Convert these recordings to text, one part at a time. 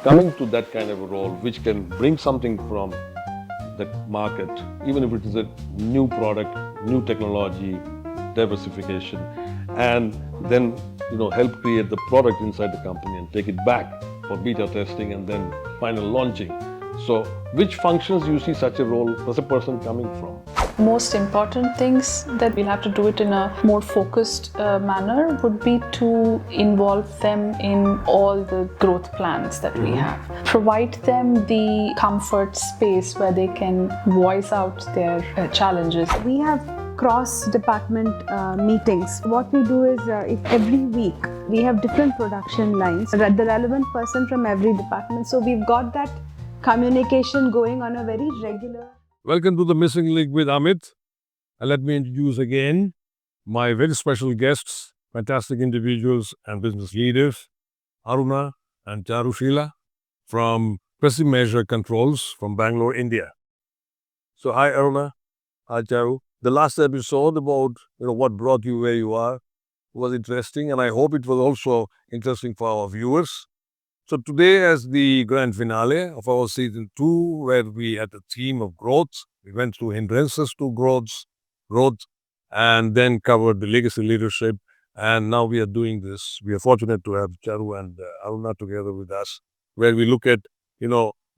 coming to that kind of a role which can bring something from the market, even if it is a new product, new technology, diversification, and then help create the product inside the company and take it back for beta testing and then final launching. So which functions you see such a role as a person coming from? Most important things that we'll have to do it in a more focused manner would be to involve them in all the growth plans that we have. Provide them the comfort space where they can voice out their challenges. We have cross-department meetings. What we do is if every week we have different production lines, the relevant person from every department. So we've got that communication going on a very regular. Welcome to the Missing Link with Amit. And let me introduce again my very special guests, fantastic individuals and business leaders, Aruna and Charusheela from Precision Measure Controls from Bangalore, India. So hi Aruna, hi Charu. The last episode about what brought you where you are was interesting, and I hope it was also interesting for our viewers. So today, as the grand finale of our season 2, where we had the theme of growth, we went through hindrances to growth, and then covered the legacy leadership. And now we are doing this. We are fortunate to have Charu and Aruna together with us, where we look at,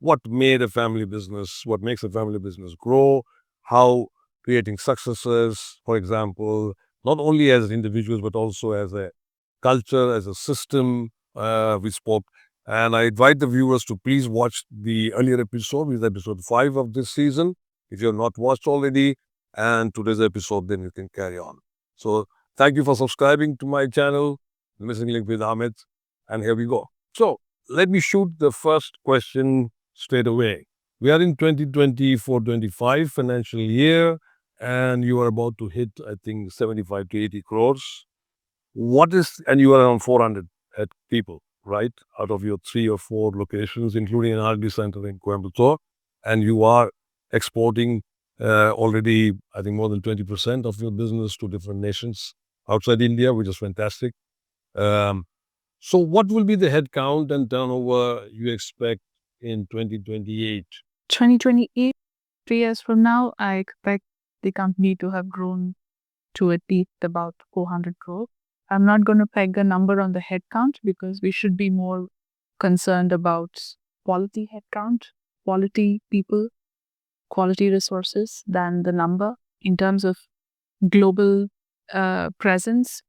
what made a family business, what makes a family business grow, how creating successes, for example, not only as individuals, but also as a culture, as a system. We spoke. And I invite the viewers to please watch the earlier episode, which is episode 5 of this season, if you have not watched already. And today's episode, then you can carry on. So thank you for subscribing to my channel, The Missing Link with Amit. And here we go. So let me shoot the first question straight away. We are in 2024-25 financial year, and you are about to hit, I think, 75 to 80 crores. And you are around 400 people, right? Out of your 3 or 4 locations, including an R&D center in Coimbatore. And you are exporting already, I think, more than 20% of your business to different nations outside India, which is fantastic. So what will be the headcount and turnover you expect in 2028? 2028, 3 years from now, I expect the company to have grown to at least about 400 crore. I'm not going to peg a number on the headcount because we should be more concerned about quality headcount, quality people, quality resources than the number. In terms of global presence,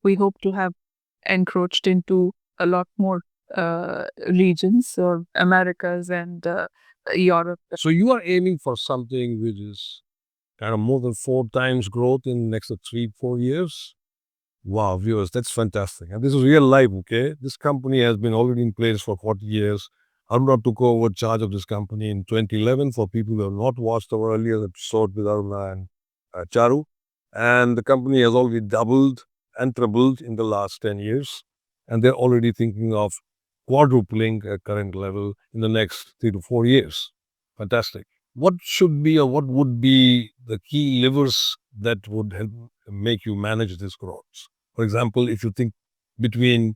we hope to have encroached into a lot more regions, or Americas and Europe. So you are aiming for something which is kind of more than 4 times growth in the next 3-4 years. Wow, viewers, that's fantastic. And this is real life, okay? This company has been already in place for 40 years. Aruna took over charge of this company in 2011 for people who have not watched our earlier episode with Aruna and Charu. And the company has already doubled and trebled in the last 10 years. And they're already thinking of quadrupling at current level in the next 3 to 4 years. Fantastic. What should be or what would be the key levers that would help make you manage this growth? For example, if you think between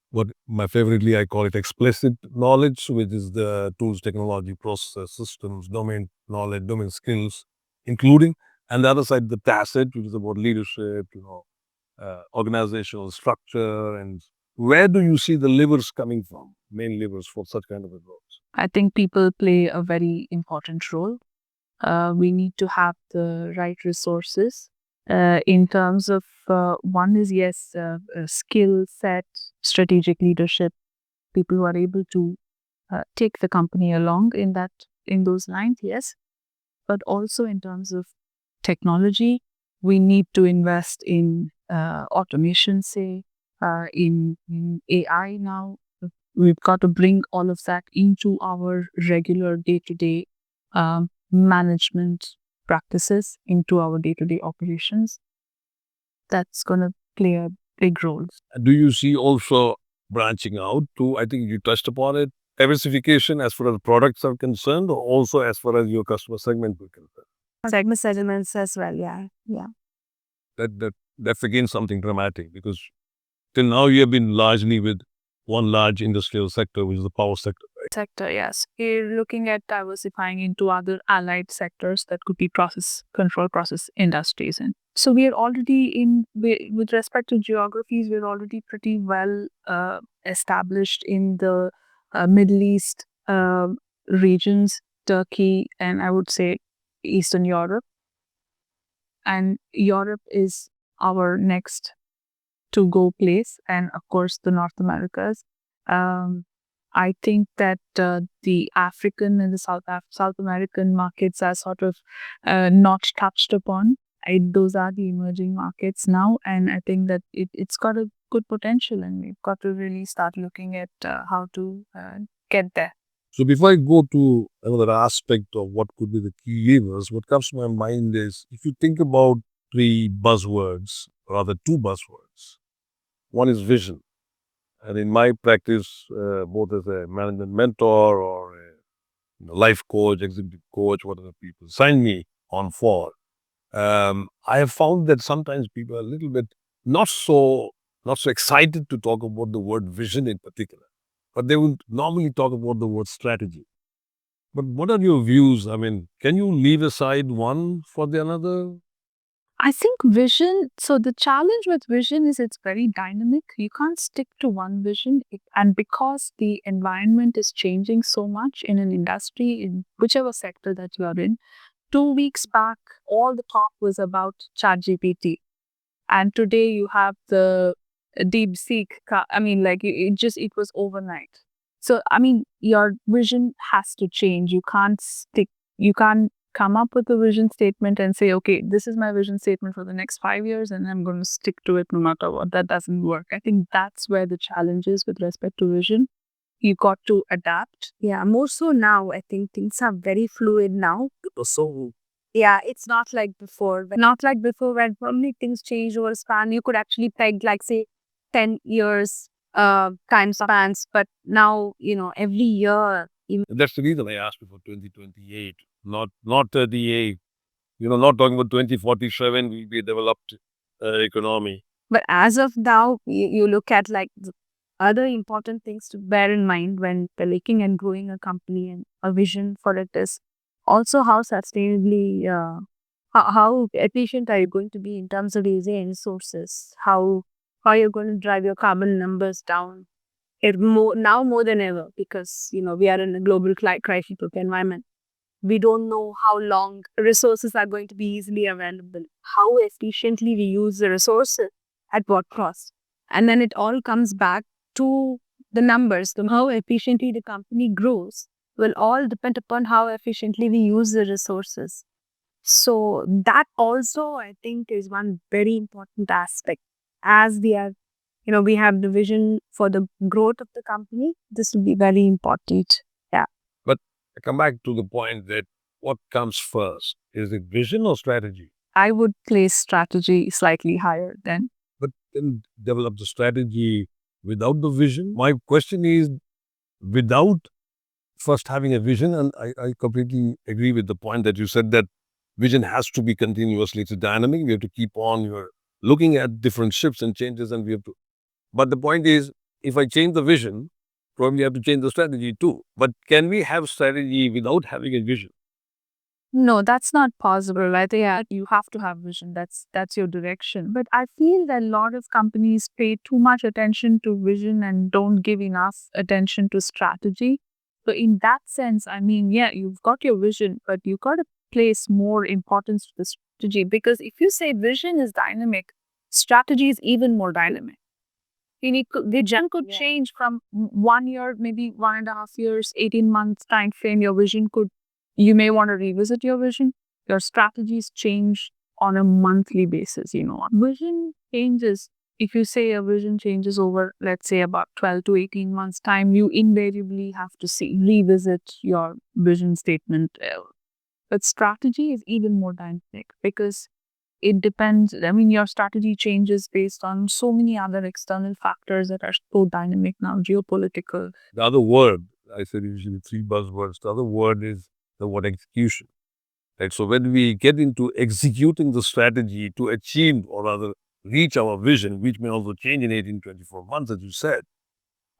what favoritely I call it explicit knowledge, which is the tools, technology, process, systems, domain knowledge, domain skills, including, and the other side, the tacit, which is about leadership, organizational structure, and where do you see the levers coming from, main levers for such kind of a growth? I think people play a very important role. We need to have the right resources. In terms of one is skill set, strategic leadership, people who are able to take the company along in those lines, yes. But also in terms of technology, we need to invest in automation, say, in AI now. We've got to bring all of that into our regular day-to-day management practices, into our day-to-day operations. That's going to play a big role. Do you see also branching out to, I think you touched upon it, diversification as far as products are concerned, or also as far as your customer segment is concerned? Segment segments as well, yeah. That's again something dramatic, because till now you have been largely with one large industrial sector, which is the power sector. Sector, yes. We're looking at diversifying into other allied sectors that could be process control, process industries. And so we are already with respect to geographies, we're already pretty well established in the Middle East regions, Turkey, and I would say Eastern Europe. And Europe is our next to go place, and of course the North Americas. I think that the African and the South American markets are sort of not touched upon. Those are the emerging markets now, and I think that it's got a good potential, and we've got to really start looking at how to get there. So before I go to another aspect of what could be the key levers, what comes to my mind is if you think about three buzzwords, or rather two buzzwords. One is vision. And in my practice, both as a management mentor or a life coach, executive coach, whatever people sign me on for, I have found that sometimes people are a little bit not so excited to talk about the word vision in particular, but they will normally talk about the word strategy. But what are your views? I mean, can you leave aside one for the another? I think vision, so the challenge with vision is it's very dynamic. You can't stick to one vision. And because the environment is changing so much in an industry, in whichever sector that you are in, 2 weeks back, all the talk was about ChatGPT. And today you have the DeepSeek. I mean, like it was overnight. So, I mean, your vision has to change. You can't come up with a vision statement and say, okay, this is my vision statement for the next 5 years and I'm going to stick to it no matter what. That doesn't work. I think that's where the challenge is with respect to vision. You got to adapt. Yeah, more so now. I think things are very fluid now. So, Yeah, it's not like before. Not like before when probably things changed over a span. You could actually peg like say 10 years time spans, but now, every year. that's the reason I asked you for 2028, not 38. Not talking about 2047, will be a developed economy. But as of now, you look at like the other important things to bear in mind when looking and growing a company, and a vision for it is also how sustainably, how efficient are you going to be in terms of using resources, how you're going to drive your carbon numbers down. Now more than ever, because we are in a global crisis environment. We don't know how long resources are going to be easily available, how efficiently we use the resources, at what cost. And then it all comes back to the numbers. How efficiently the company grows will all depend upon how efficiently we use the resources. So that also, I think, is one very important aspect. As we are, we have the vision for the growth of the company, this will be very important. Yeah. But I come back to the point that what comes first? Is it vision or strategy? I would place strategy slightly higher than. But then develop the strategy without the vision. My question is, without first having a vision, and I completely agree with the point that you said that vision has to be continuously, it's dynamic. We have to keep on, you're looking at different shifts and changes, and we have to. But the point is, if I change the vision, probably have to change the strategy too. But can we have strategy without having a vision? No, that's not possible. I think you have to have vision. That's your direction. But I feel that a lot of companies pay too much attention to vision and don't give enough attention to strategy. So in that sense, I mean, yeah, you've got your vision, but you've got to place more importance to the strategy, because if you say vision is dynamic, strategy is even more dynamic. Vision could change from 1 year, maybe 1.5 years, 18 months time frame. Your vision you may want to revisit your vision. Your strategies change on a monthly basis. Vision changes. If you say a vision changes over, let's say, about 12 to 18 months time, you invariably have to revisit your vision statement. But strategy is even more dynamic, because it depends. I mean, your strategy changes based on so many other external factors that are so dynamic now, geopolitical. The other word, I said usually three buzzwords, the other word is the word execution. Right? So when we get into executing the strategy to achieve or rather reach our vision, which may also change in 18, 24 months, as you said,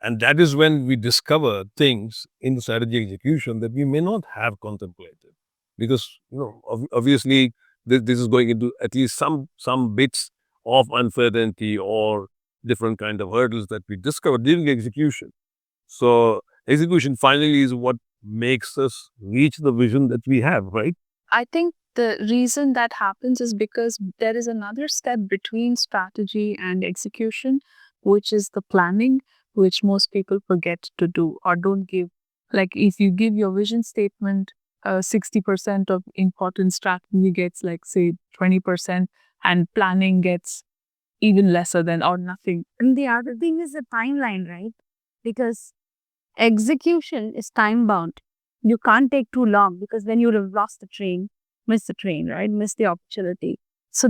And that is when we discover things in strategy execution that we may not have contemplated. Because, obviously, this is going into at least some bits of uncertainty or different kind of hurdles that we discover during execution. So execution finally is what makes us reach the vision that we have, right? I think the reason that happens is because there is another step between strategy and execution, which is the planning, which most people forget to do or don't give. Like if you give your vision statement, 60% of important strategy gets like say 20%, and planning gets even lesser than or nothing. And the other thing is the timeline, right? Because execution is time bound. You can't take too long because then you would have lost the train, missed the train, right? Missed the opportunity. So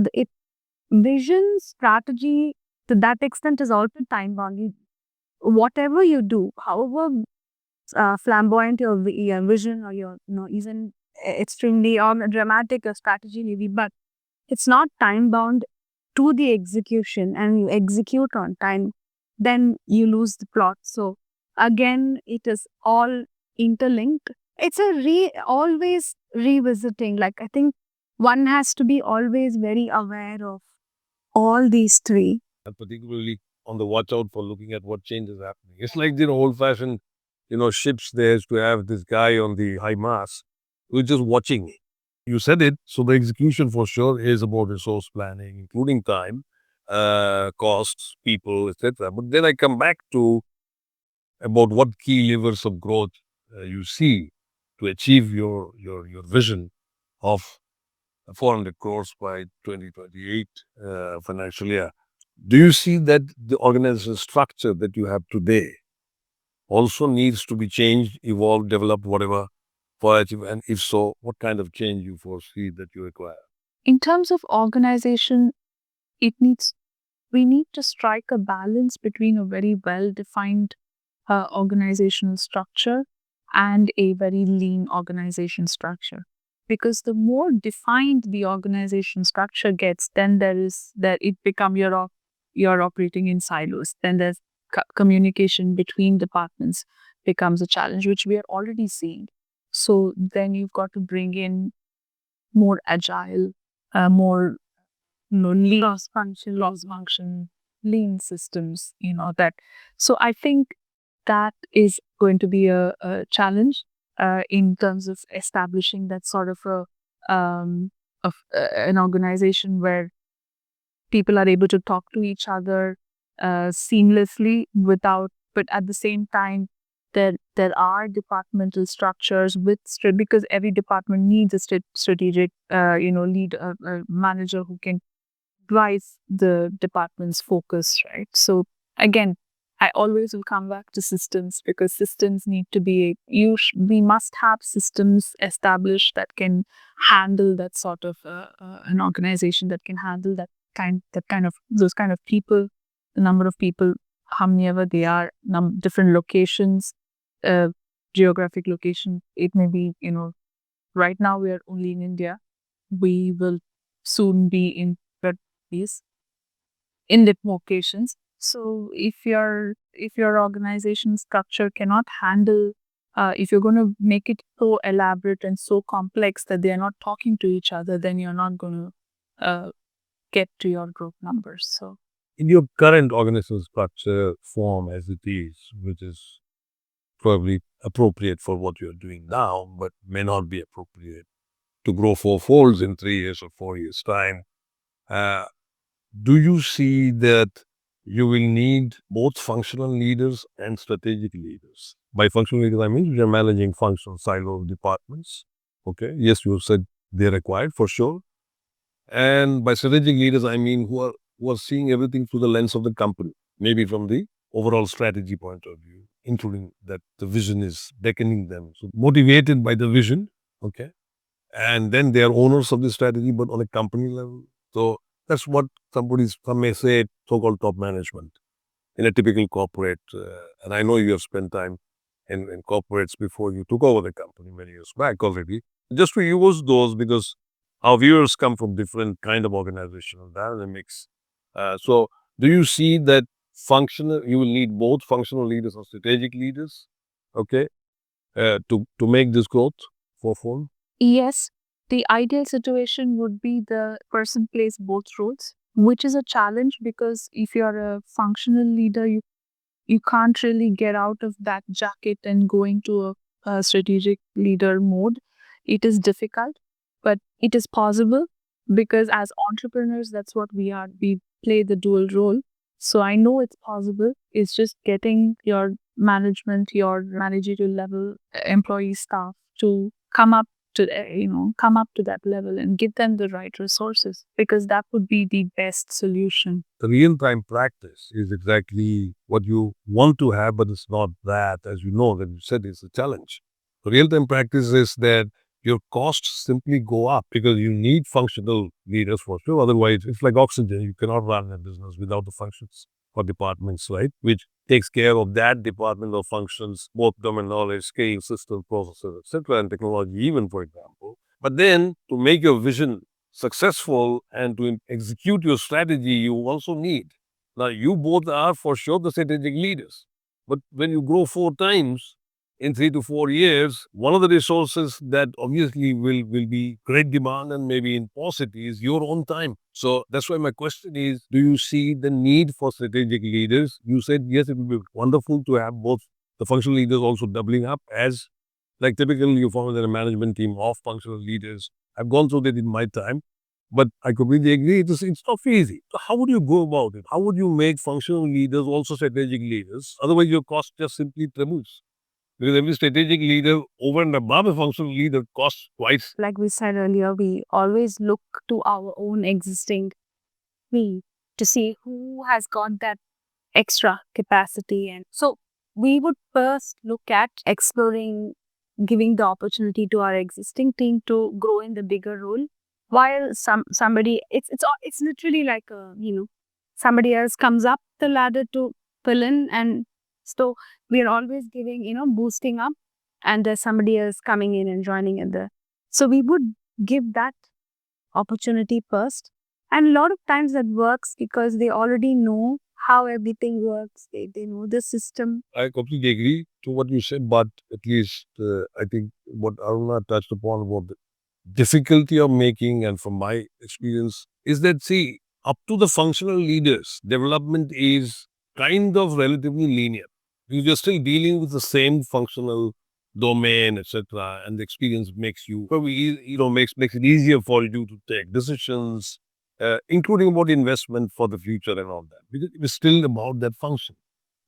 vision strategy to that extent is also time bound. Whatever you do, however flamboyant your vision or your even extremely dramatic a strategy may be, but it's not time bound to the execution and you execute on time, then you lose the plot. So again, it is all interlinked. It's a always revisiting. Like I think one has to be always very aware of all these three. And particularly on the watch out for looking at what change is happening. It's like the old fashioned, ships there is to have this guy on the high mast who's just watching. You said it. So the execution for sure is about resource planning, including time, costs, people, etc. But then I come back to about what key levers of growth you see to achieve your vision of 400 crores by 2028 financial year. Do you see that the organizational structure that you have today also needs to be changed, evolved, developed, whatever, for achieve? And if so, what kind of change you foresee that you require? In terms of organization, we need to strike a balance between a very well defined organizational structure and a very lean organization structure. Because the more defined the organization structure gets, then it become you're operating in silos. Then there's communication between departments becomes a challenge, which we are already seeing. So then you've got to bring in more agile, more lean loss function, lean systems. That. So I think that is going to be a challenge in terms of establishing that sort of an organization where people are able to talk to each other seamlessly but at the same time, there are departmental structures because every department needs a strategic, lead, a manager who can drive the department's focus, right? So again, I always will come back to systems because systems need to be, we must have systems established that can handle that sort of an organization that can handle those kind of people, the number of people, how many ever they are, different locations, geographic location. It may be, right now we are only in India. We will soon be in these in different locations. So if your organization structure cannot handle, if you're going to make it so elaborate and so complex that they are not talking to each other, then you're not going to get to your growth numbers. So In your current organizational structure form as it is, which is probably appropriate for what you're doing now, but may not be appropriate to grow fourfolds in 3 years or 4 years' time, do you see that you will need both functional leaders and strategic leaders? By functional leaders, I mean you're managing functional silo departments. Okay. Yes, you said they're required for sure. And by strategic leaders, I mean who are seeing everything through the lens of the company, maybe from the overall strategy point of view, including that the vision is beckoning them. So motivated by the vision, okay. And then they are owners of the strategy, but on a company level. So that's what some may say, so-called top management in a typical corporate. And I know you have spent time in corporates before you took over the company many years back already. Just to use those because our viewers come from different kind of organizational dynamics. So do you see that you will need both functional leaders and strategic leaders, okay, to make this growth forward. Yes, the ideal situation would be the person plays both roles, which is a challenge because if you're a functional leader, you can't really get out of that jacket and go into a strategic leader mode. It is difficult, but it is possible because as entrepreneurs, that's what we are. We play the dual role. So I know it's possible. It's just getting your management, your managerial level employee staff to come up come up to that level and give them the right resources because that would be the best solution. The real-time practice is exactly what you want to have, but it's not that, as you know, that you said it's a challenge. The real-time practice is that your costs simply go up because you need functional leaders for sure. Otherwise, it's like oxygen. You cannot run a business without the functions or departments, right? Which takes care of that department of functions, both domain knowledge, scale, system, processes, etc., and technology, even for example. But then to make your vision successful and to execute your strategy, you also need. Now, you both are for sure the strategic leaders. But when you grow 4 times in 3 to 4 years, one of the resources that obviously will be great demand and maybe in paucity is your own time. So that's why my question is, do you see the need for strategic leaders? You said, yes, it would be wonderful to have both the functional leaders also doubling up as like typically you form a management team of functional leaders. I've gone through that in my time, but I completely agree. It's not easy. So how would you go about it? How would you make functional leaders also strategic leaders? Otherwise, your cost just simply triples. Because every strategic leader over and above a functional leader costs twice. Like we said earlier, we always look to our own existing me to see who has got that extra capacity. And so we would first look at exploring, giving the opportunity to our existing team to grow in the bigger role while somebody it's literally like somebody else comes up the ladder to fill in. And so we are always giving boosting up, and there's somebody else coming in and joining in there. So we would give that opportunity first. And a lot of times that works because they already know how everything works. They know the system. I completely agree to what you said, but at least I think what Aruna touched upon about the difficulty of making, and from my experience, is that see, up to the functional leaders, development is kind of relatively linear. You're still dealing with the same functional domain, etc., and the experience makes you probably makes it easier for you to take decisions, including about investment for the future and all that, because it is still about that function.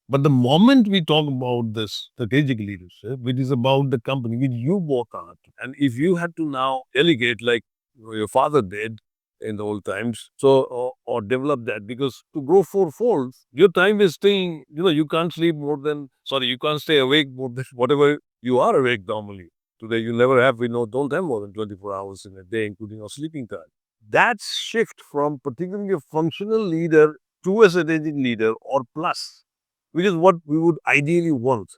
But the moment we talk about this strategic leadership, which is about the company, which you both are, and if you had to now delegate like your father did in the old times, so or develop that, because to grow fourfold, your time is staying, you can't sleep more than, you can't stay awake more than whatever you are awake normally. Today, you never have, don't have more than 24 hours in a day, including your sleeping time. That shift from particularly a functional leader to a strategic leader or plus, which is what we would ideally want,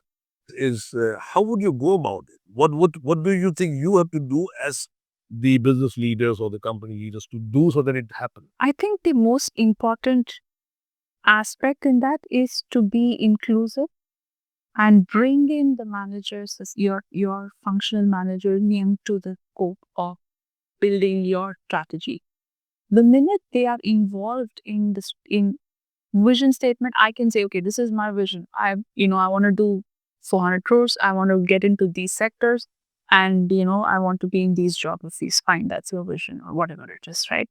is how would you go about it? What do you think you have to do as the business leaders or the company leaders to do so that it happens? I think the most important aspect in that is to be inclusive and bring in the managers as your functional manager into the scope of building your strategy. The minute they are involved in this in vision statement, I can say, okay, this is my vision. I want to do 400 crores. I want to get into these sectors, and I want to be in these geographies. Fine, that's your vision or whatever it is, right?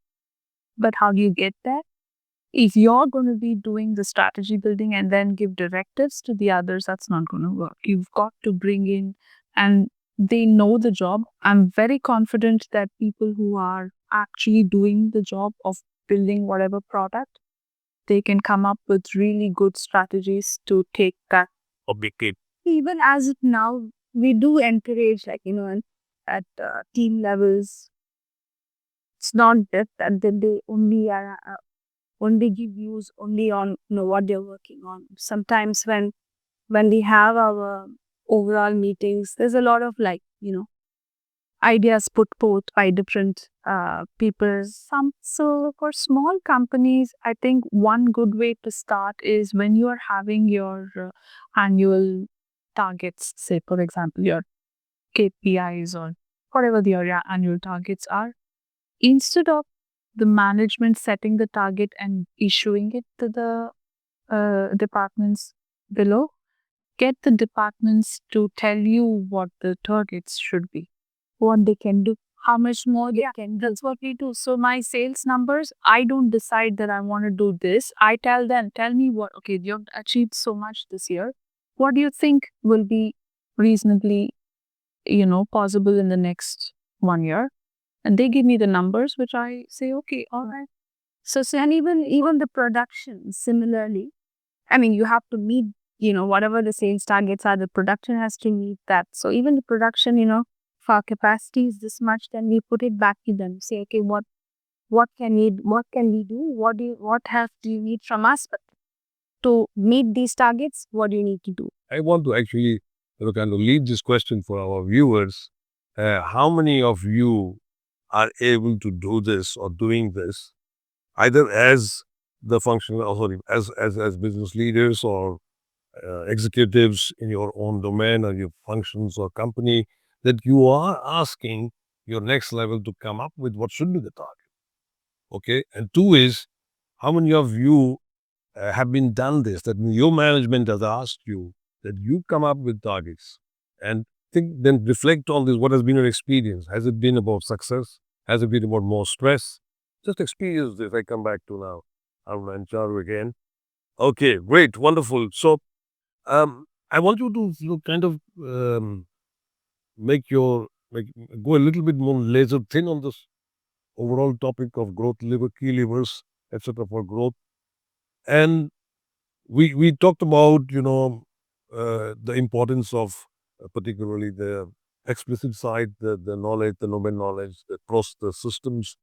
But how do you get there? If you're going to be doing the strategy building and then give directives to the others, that's not going to work. You've got to bring in, and they know the job. I'm very confident that people who are actually doing the job of building whatever product, they can come up with really good strategies to take that. Objective. Even as of now, we do encourage, at team levels, it's not just that they only are only give views only on what they're working on. Sometimes when we have our overall meetings, there's a lot of ideas put forth by different people. So for small companies, I think one good way to start is when you are having your annual targets, say for example your KPIs or whatever your annual targets are, instead of the management setting the target and issuing it to the departments below, get the departments to tell you what the targets should be, what they can do, how much more they can do. That's what we do. So my sales numbers, I don't decide that I want to do this. I tell them, tell me what, okay, you've achieved so much this year. What do you think will be reasonably, possible in the next 1 year? And they give me the numbers, which I say, okay, all right. So and even the production similarly. I mean, you have to meet, whatever the sales targets are, the production has to meet that. So even the production, if our capacity is this much, then we put it back to them. Say, okay, what can we do? What help do you need from us? But to meet these targets, what do you need to do? I want to actually kind of leave this question for our viewers. How many of you are able to do this or doing this, either as the functional, or sorry, as business leaders or executives in your own domain or your functions or company, that you are asking your next level to come up with what should be the target? Okay. And two is, how many of you have been done this, that your management has asked you that you come up with targets and then reflect on this, what has been your experience? Has it been about success? Has it been about more stress? Just experience this. I come back to now Aruna and Charu again. Okay, great, wonderful. So I want you to kind of go a little bit more laser thin on this overall topic of growth key levers, etc. for growth. And we talked about the importance of particularly the explicit side, the knowledge, the domain knowledge across the systems.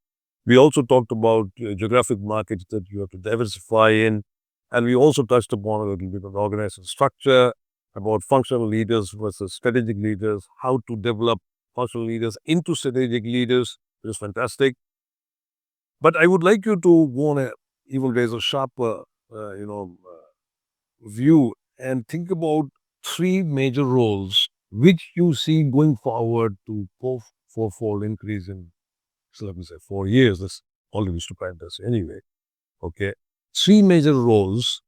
We also talked about geographic markets that you have to diversify in, and we also touched upon a little bit of organizational structure, about functional leaders versus strategic leaders, how to develop functional leaders into strategic leaders, which is fantastic. But I would like you to want to even raise a sharper, view and think about three major roles which you see going forward to fourfold increase in, so let me say, 4 years. That's already stupendous anyway. Okay. Three major roles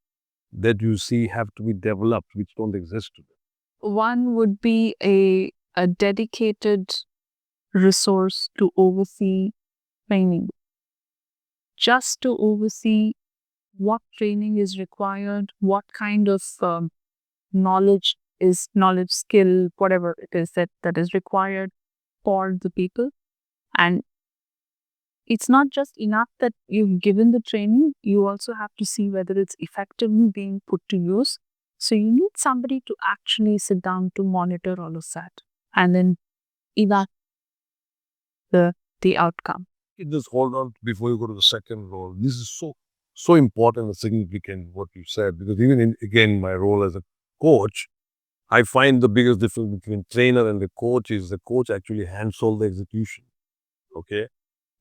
that you see have to be developed which don't exist today. One would be a dedicated resource to oversee training, just to oversee what training is required, what kind of knowledge, skill, whatever it is that is required for the people. And it's not just enough that you've given the training, you also have to see whether it's effectively being put to use. So you need somebody to actually sit down to monitor all of that and then evaluate the outcome. Just hold on before you go to the second role. This is so important and significant what you said, because even again, my role as a coach, I find the biggest difference between trainer and the coach is the coach actually hands-hold the execution. Okay.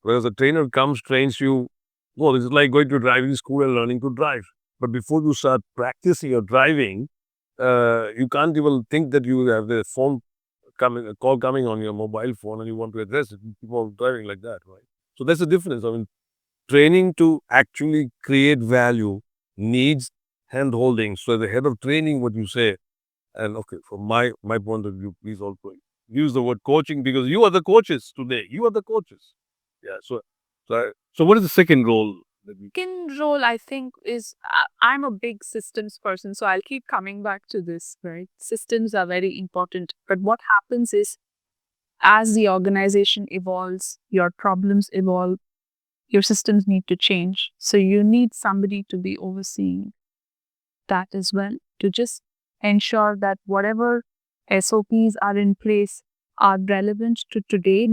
Whereas the trainer comes, trains you. Well, it's like going to driving school and learning to drive. But before you start practicing your driving, you can't even think that you have the a call coming on your mobile phone and you want to address it. You keep on driving like that, right? So that's the difference. I mean, training to actually create value needs hand holding. So the head of training, what you say, and okay, from my point of view, please also use the word coaching, because you are the coaches today. You are the coaches. Yeah. So what is the second role? Second role, I think, is I'm a big systems person, so I'll keep coming back to this, right? Systems are very important. But what happens is, as the organization evolves, your problems evolve, your systems need to change. So you need somebody to be overseeing that as well, to just ensure that whatever SOPs are in place are relevant to today,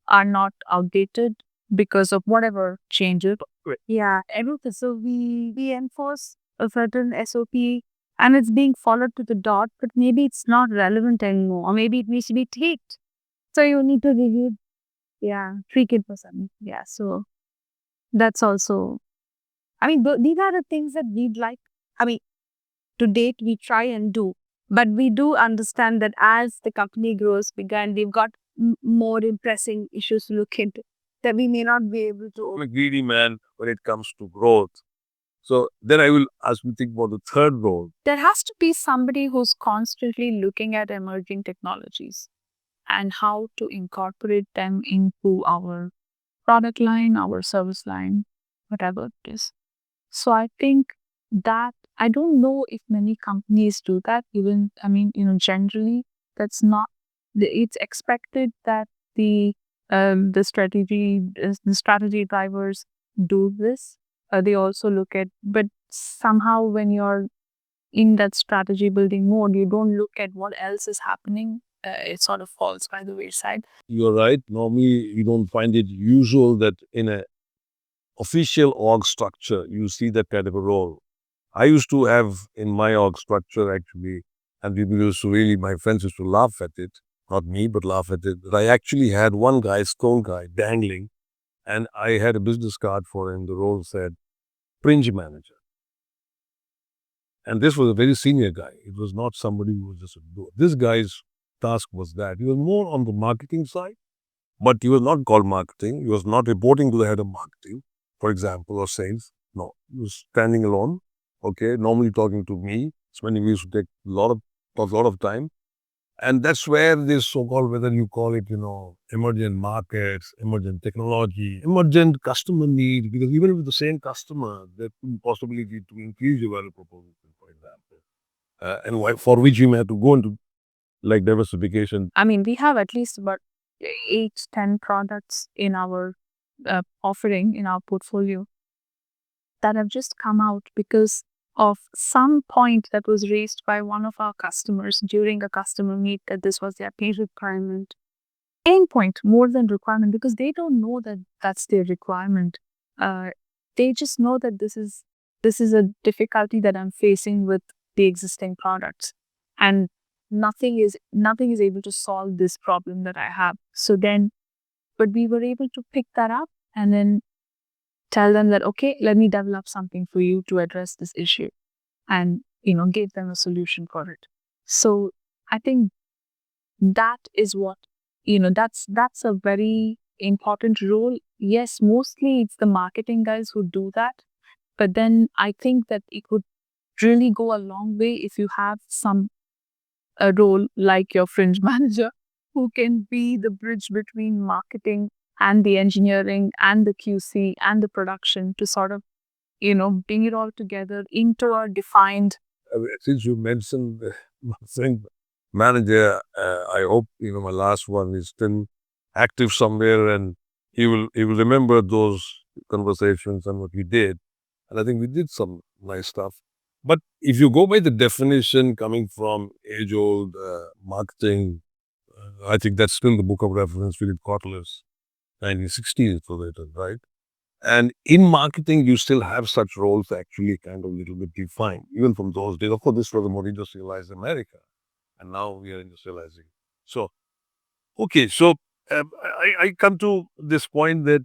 are not outdated because of whatever changes. Yeah, everything. So we enforce a certain SOP and it's being followed to the dot, but maybe it's not relevant anymore, or maybe it needs to be tweaked. So you need to review Yeah, 3 kid per son. Yeah, so that's also. I mean, these are the things that we'd like. I mean, to date, we try and do, but we do understand that as the company grows bigger and we've got more pressing issues to look into, that we may not be able to. I'm a greedy man when it comes to growth. So then I will, as we think about the third role, There has to be somebody who's constantly looking at emerging technologies and how to incorporate them into our product line, our service line, whatever it is. So I think that I don't know if many companies do that. Even, I mean, generally that's not. It's expected that the strategy drivers do this. They also look at, but somehow when you're in that strategy building mode, you don't look at what else is happening. It sort of falls by the wayside. you're right. Normally, you don't find it usual that in a official org structure, you see that kind of a role. I used to have in my org structure actually, and people used to really, my friends used to laugh at it, not me, but laugh at it, that I actually had one guy, stone guy, dangling, and I had a business card for him. The role said fringe manager. And this was a very senior guy. It was not somebody who was just a doer. This guy's task was that. He was more on the marketing side, but he was not called marketing. He was not reporting to the head of marketing, for example, or sales. No, he was standing alone. Okay, normally talking to me. Spending we used to take a lot of time. And that's where this so-called, whether you call it, emergent markets, emergent technology, emergent customer needs, because even with the same customer, there could be possibility to increase your value proposition, for example. For which you may have to go into like diversification. I mean, we have at least about 8, 10 products in our offering in our portfolio that have just come out because of some point that was raised by one of our customers during a customer meet that this was their pay requirement. Pain point more than requirement, because they don't know that that's their requirement. They just know that this is a difficulty that I'm facing with the existing products, and nothing is able to solve this problem that I have. So then, but we were able to pick that up and then tell them that, okay, let me develop something for you to address this issue, and give them a solution for it. So I think that is what that's a very important role. Yes, mostly it's the marketing guys who do that, but then I think that it would really go a long way if you have a role like your fringe manager who can be the bridge between marketing and the engineering and the QC and the production to sort of bring it all together into a defined. Since you mentioned the marketing manager, I hope my last one is still active somewhere, and he will remember those conversations and what we did. And I think we did some nice stuff. But if you go by the definition coming from age-old marketing, I think that's still the book of reference, Philip Kotler's 1960s, it was written, right? And in marketing, you still have such roles actually kind of a little bit defined, even from those days. Of course, this was a more industrialized America, and now we are industrializing. So, okay, so I come to this point that,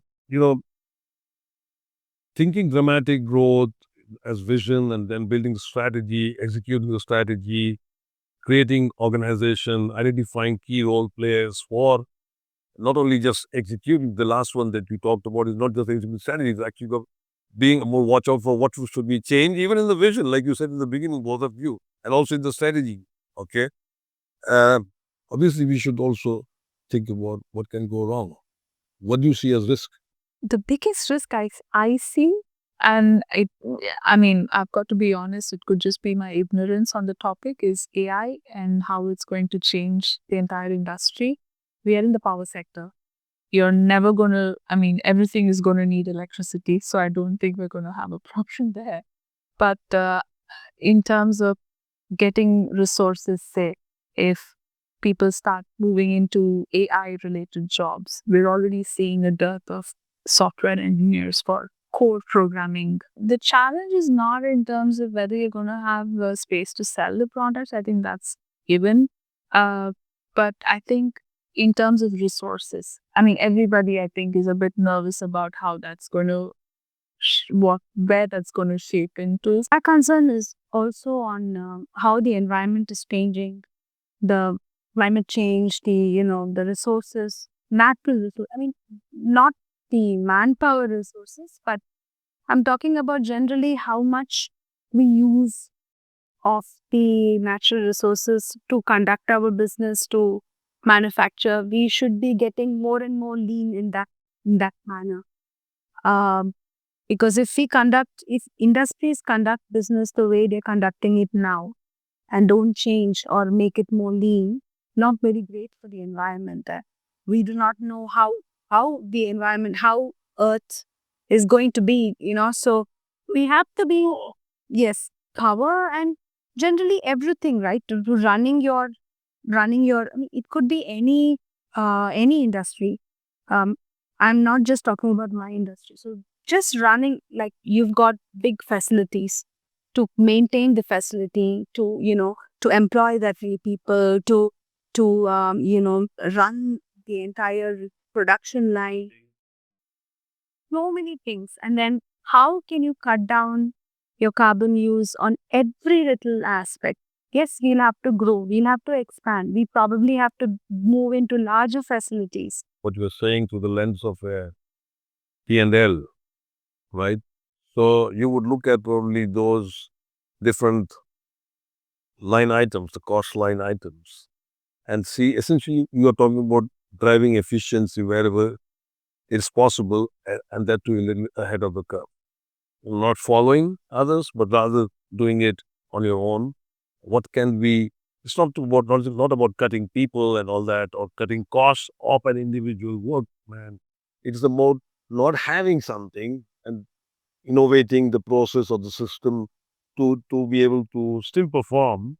thinking dramatic growth as vision and then building the strategy, executing the strategy, creating organization, identifying key role players for not only just executing the last one that we talked about is not just executing strategy, it's actually being more watch out for what should be changed, even in the vision, like you said in the beginning, both of you, and also in the strategy. Okay. Uh, Obviously, we should also think about what can go wrong. What do you see as risk? The biggest risk I see, and I mean, I've got to be honest, it could just be my ignorance on the topic, is AI and how it's going to change the entire industry. We are in the power sector. You're never going to, I mean, everything is going to need electricity. So I don't think we're going to have a problem there. But in terms of getting resources, say, if people start moving into AI related jobs, we're already seeing a dearth of software engineers for core programming. The challenge is not in terms of whether you're going to have space to sell the products. I think that's given. But I think in terms of resources, I mean, everybody I think is a bit nervous about how that's going to where that's going to shape into. Our concern is also on how the environment is changing, the climate change, the resources, natural resources. I mean, not the manpower resources, but I'm talking about generally how much we use of the natural resources to conduct our business, to manufacture. We should be getting more and more lean in that manner. Because if industries conduct business the way they're conducting it now and don't change or make it more lean, not very great for the environment. We do not know how the environment, how Earth is going to be, so we have to be, yes, power and generally everything, right? To running your, I mean, it could be any industry. I'm not just talking about my industry. So just running, like you've got big facilities to maintain the facility, to employ that many people, to run the entire production line, so many things. And then how can you cut down your carbon use on every little aspect? Yes, we'll have to grow, we'll have to expand, we probably have to move into larger facilities. What you're saying through the lens of a P&L, right? So you would look at probably those different line items, the cost line items, and see essentially you are talking about driving efficiency wherever it's possible, and that too a little ahead of the curve. Not following others, but rather doing it on your own. What can be, it's not about cutting people and all that, or cutting costs of an individual work, man. It's about not having something and innovating the process or the system to be able to still perform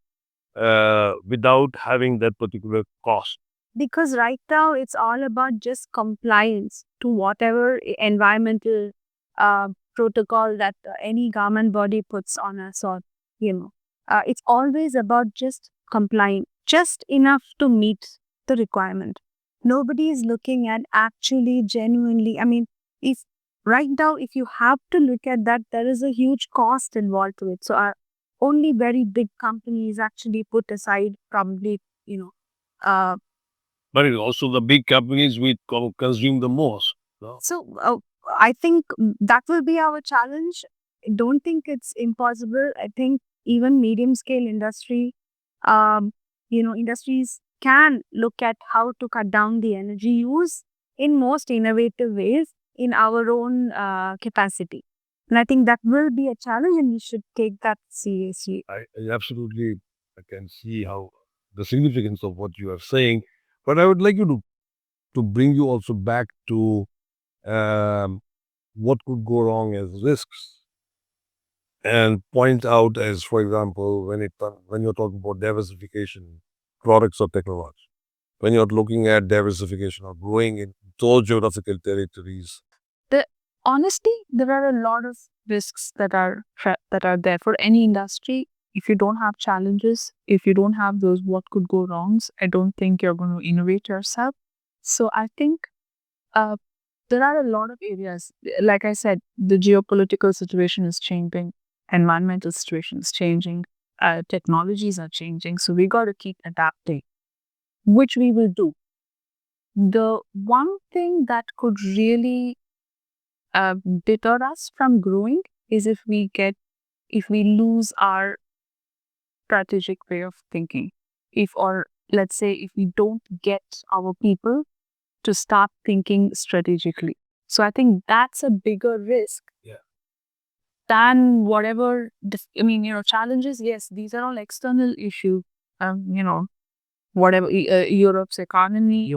without having that particular cost. Because right now it's all about just compliance to whatever environmental protocol that any government body puts on us, or it's always about just complying, just enough to meet the requirement. Nobody is looking at actually genuinely, I mean, if right now if you have to look at that, there is a huge cost involved to it. So only very big companies actually put aside probably uh, But it's also the big companies we consume the most. No? So I think that will be our challenge. I don't think it's impossible. I think even medium scale industries can look at how to cut down the energy use in most innovative ways in our own capacity. And I think that will be a challenge and we should take that seriously. I absolutely can see how the significance of what you are saying, but I would like you to bring you also back to what could go wrong as risks, and point out as, for example, when you're talking about diversification, products or technology, when you're looking at diversification or growing in those geographical territories. Honestly, there are a lot of risks that are there for any industry. If you don't have challenges, if you don't have those what could go wrongs, I don't think you're going to innovate yourself. So I think there are a lot of areas. Like I said, the geopolitical situation is changing, environmental situation is changing, technologies are changing. So we got to keep adapting, which we will do. The one thing that could really deter us from growing is if we lose our strategic way of thinking. Or let's say, if we don't get our people to start thinking strategically. So I think that's a bigger risk than whatever, challenges. Yes, these are all external issues. Whatever, Europe's economy,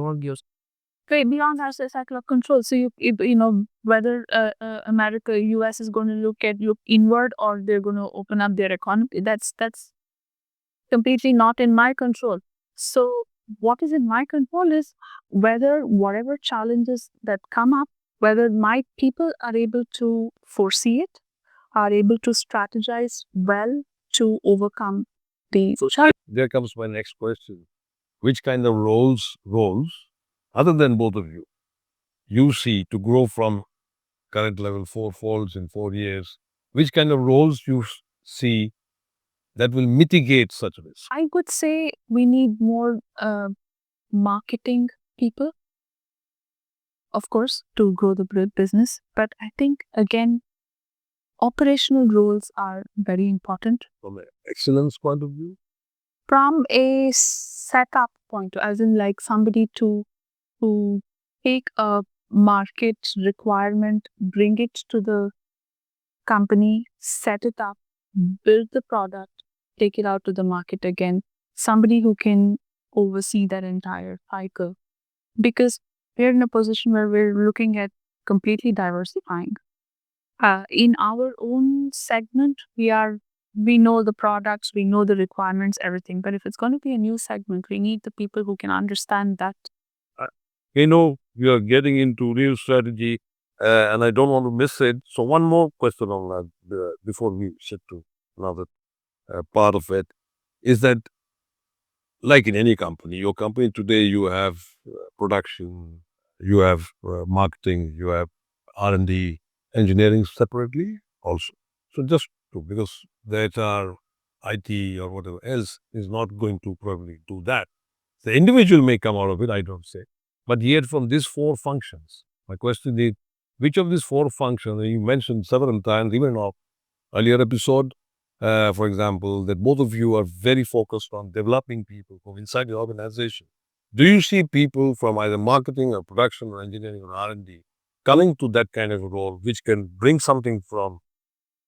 way beyond our cycle of control. So whether America, US is going to look inward or they're going to open up their economy. That's completely not in my control. So what is in my control is whether whatever challenges that come up, whether my people are able to foresee it, are able to strategize well to overcome the challenges. There comes my next question. Which kind of roles other than both of you see to grow from current level fourfolds in 4 years? Which kind of roles you see that will mitigate such risk? I would say we need more marketing people, of course, to grow the business. But I think, again, operational roles are very important. From an excellence point of view? From a setup point, as in like somebody to take a market requirement, bring it to the company, set it up, build the product, take it out to the market again. Somebody who can oversee that entire cycle. Because we're in a position where we're looking at completely diversifying. In our own segment, we know the products, we know the requirements, everything. But if it's going to be a new segment, we need the people who can understand that. We are getting into real strategy, and I don't want to miss it. So one more question on that before we shift to another part of it is that, like in any company, your company today, you have production, you have marketing, you have R&D, engineering separately also. So just because that are IT or whatever else is not going to probably do that. The individual may come out of it, I don't say. But yet from these four functions, my question is, which of these four functions, and you mentioned several times, even in our earlier episode, for example, that both of you are very focused on developing people from inside the organization. Do you see people from either marketing or production or engineering or R&D coming to that kind of role, which can bring something from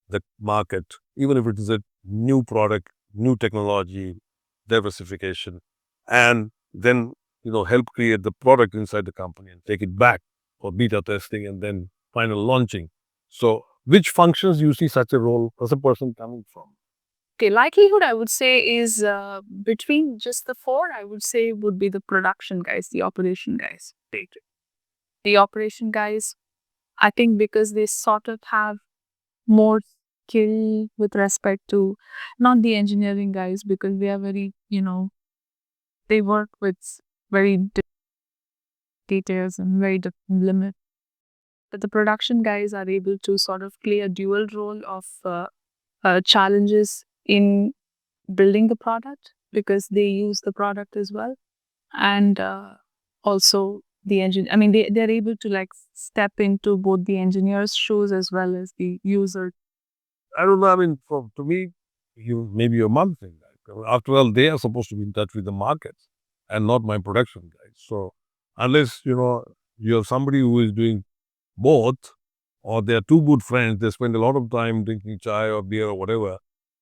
the market, even if it is a new product, new technology, diversification, and then help create the product inside the company and take it back for beta testing and then final launching? So which functions you see such a role as a person coming from? Okay, likelihood I would say is between just the four, I would say would be the production guys, the operation guys. The operation guys, I think because they sort of have more skill with respect to not the engineering guys, because they are very, they work with very different details and very different limits. But the production guys are able to sort of play a dual role of challenges in building the product, because they use the product as well. And also the engine, I mean, they're able to like step into both the engineer's shoes as well as the user. I don't know. I mean, to me, maybe your mom thing. After all, they are supposed to be in touch with the markets and not my production guys. So unless you have somebody who is doing both, or they are two good friends, they spend a lot of time drinking chai or beer or whatever,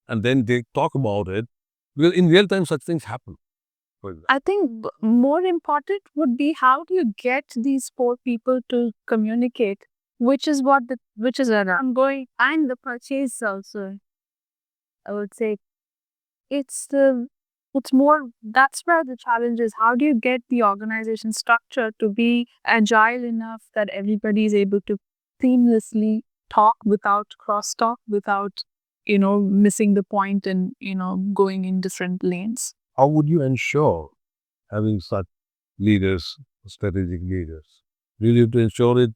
and then they talk about it. Because in real time, such things happen. I think more important would be, how do you get these four people to communicate, which is an ongoing, and the purchase also. I would say it's more, that's where the challenge is. How do you get the organization structure to be agile enough that everybody is able to seamlessly talk without crosstalk, without missing the point and going in different lanes? How would you ensure having such leaders, strategic leaders? Do you have to ensure it?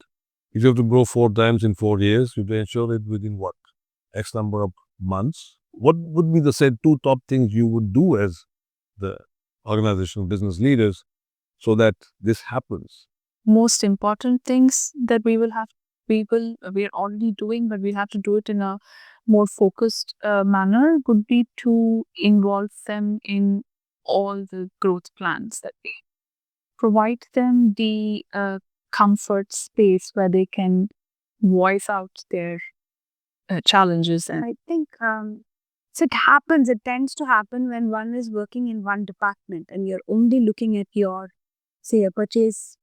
If you have to grow 4 times in 4 years, you have to ensure it within what? X number of months? What would be the said two top things you would do as the organizational business leaders so that this happens? Most important things that we're already doing, but we'll have to do it in a more focused manner, would be to involve them in all the growth plans that we provide them the comfort space where they can voice out their challenges. And I think so it tends to happen when one is working in one department and you're only looking at your, say, a purchase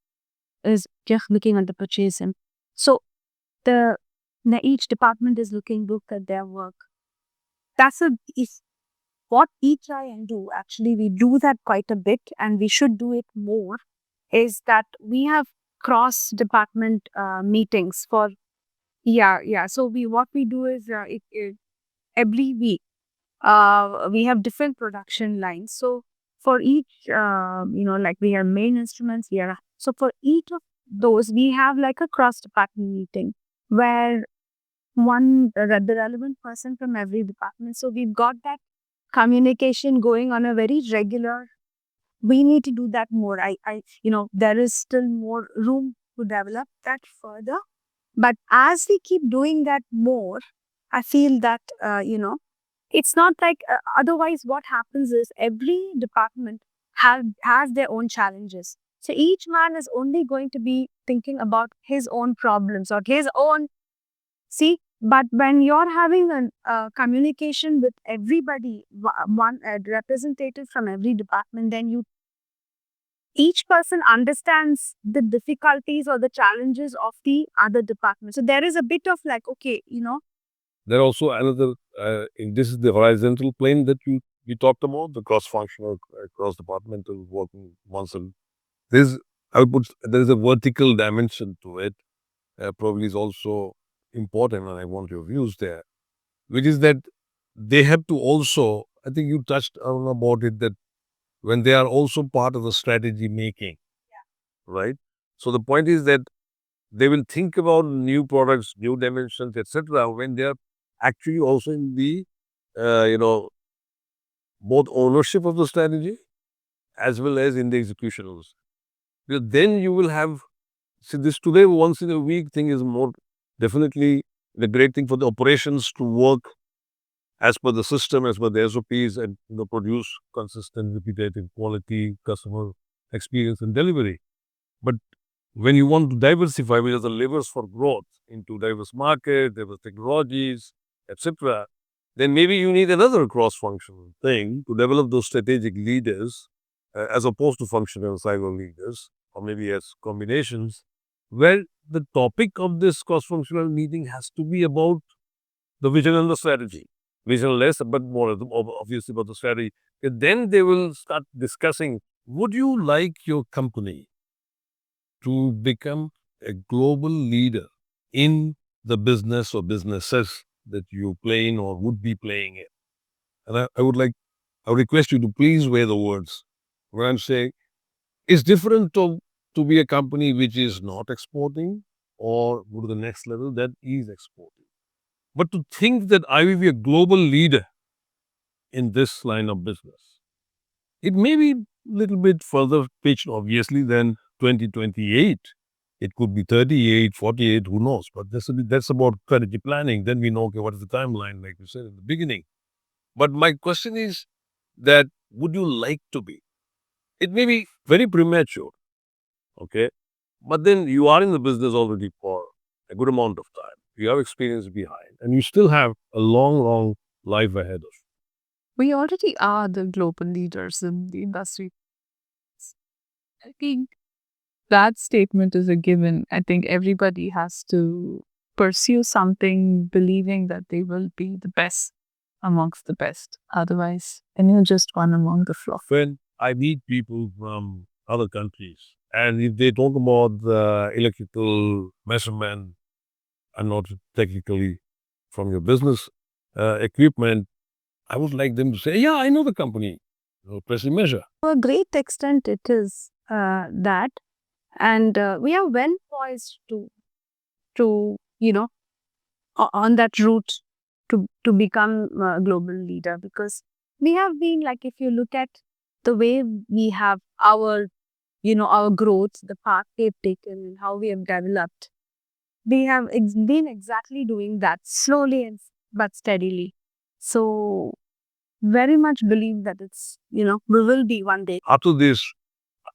is just looking at the purchase. And so each department is look at their work. Is what we try and do. Actually, we do that quite a bit, and we should do it more. Is that we have cross department meetings for So what we do is every week we have different production lines. So for each, like we have main instruments here. So for each of those, we have like a cross-department meeting where the relevant person from every department. So we've got that communication going on a very regular. We need to do that more. There is still more room to develop that further. But as we keep doing that more, I feel that, it's not like otherwise what happens is every department has their own challenges. So each man is only going to be thinking about his own problems or his own, see, but when you're having a communication with everybody, one representative from every department, then each person understands the difficulties or the challenges of the other department. So there is a bit of like, okay, There also another, this is the horizontal plane that you talked about, the cross-functional, cross-departmental working muscle. There's, I would put, there is a vertical dimension to it, probably is also important, and I want your views there, which is that they have to also, I think you touched on about it, that when they are also part of the strategy making, right? So the point is that they will think about new products, new dimensions, etc. when they are actually also in the, both ownership of the strategy as well as in the execution of the strategy. Because then you will have, see, this today once in a week thing is more definitely the great thing for the operations to work as per the system, as per the SOPs, and produce consistent, repetitive quality customer experience and delivery. But when you want to diversify, which are the levers for growth into diverse markets, diverse technologies, etc., then maybe you need another cross-functional thing to develop those strategic leaders as opposed to functional silo leaders, or maybe as combinations, where the topic of this cross-functional meeting has to be about the vision and the strategy. Vision less, but more obviously about the strategy. And then they will start discussing, would you like your company to become a global leader in the business or businesses that you play in or would be playing in? And I would request you to please weigh the words where I'm saying it's different to be a company which is not exporting or go to the next level that is exporting. But to think that I will be a global leader in this line of business, it may be a little bit further pitched, obviously, than 2028. It could be 38, 48, who knows? But that's about strategy planning. Then we know, okay, what is the timeline, like you said in the beginning. But my question is that would you like to be? It may be very premature, okay? But then you are in the business already for a good amount of time. You have experience behind, and you still have a long, long life ahead of you. we already are the global leaders in the industry. I think that statement is a given. I think everybody has to pursue something believing that they will be the best amongst the best. Otherwise, then you're just one among the flock. When I meet people from other countries, and if they talk about the electrical measurement and not technically from your business equipment, I would like them to say, yeah, I know the company, Pressing Measure. To a great extent, it is that, and we are well poised to on that route to become a global leader, because we have been, like, if you look at the way we have our our growth, the path we've taken and how we have developed, we have been exactly doing that slowly and but steadily. So very much believe that it's we will be one day. After this,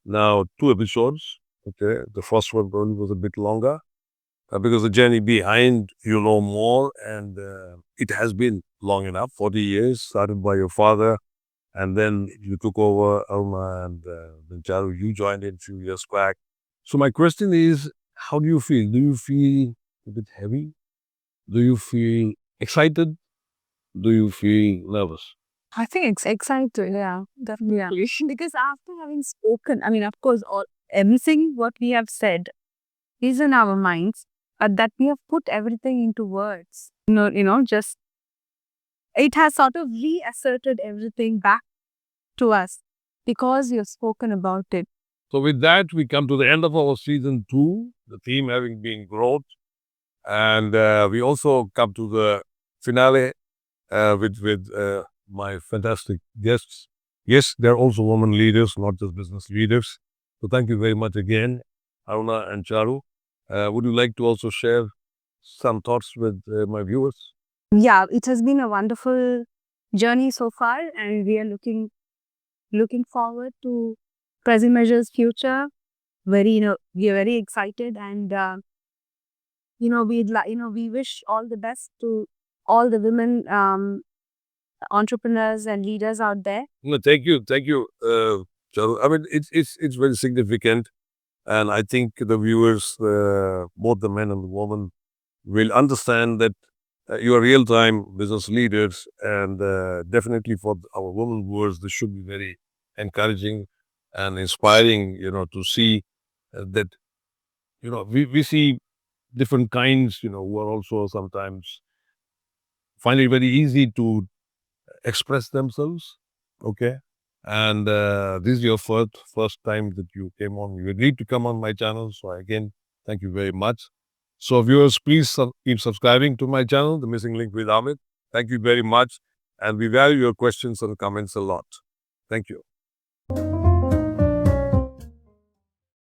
now 2 episodes, okay, the first one probably was a bit longer because the journey behind you know more, and it has been long enough, 40 years, started by your father, and then you took over Aruna, and then Charu, you joined in a few years back. So my question is, how do you feel? Do you feel a bit heavy? Do you feel excited? Do you feel nervous? I think it's exciting. Yeah, definitely. Because after having spoken, I mean, of course, everything what we have said is in our minds, but that we have put everything into words. Just it has sort of reasserted everything back to us. because you've spoken about it. So with that, we come to the end of our season 2, the theme having been growth. And we also come to the finale with my fantastic guests. Yes, they're also women leaders, not just business leaders. So thank you very much again, Aruna and Charu. Would you like to also share some thoughts with my viewers? Yeah, it has been a wonderful journey so far, and we are looking forward to Present Measure's future. We are very excited, and we wish all the best to all the women entrepreneurs and leaders out there. No, thank you, Charu. I mean, it's very significant, and I think the viewers, both the men and the women, will understand that you are real-time business leaders, and definitely for our women viewers, this should be very encouraging and inspiring. To see that we see different kinds. Who are also sometimes find it very easy to express themselves. Okay. And this is your first time that you came on. You agreed to come on my channel. So again, thank you very much. So viewers, please keep subscribing to my channel, The Missing Link with Amit. Thank you very much. And we value your questions and comments a lot. Thank you.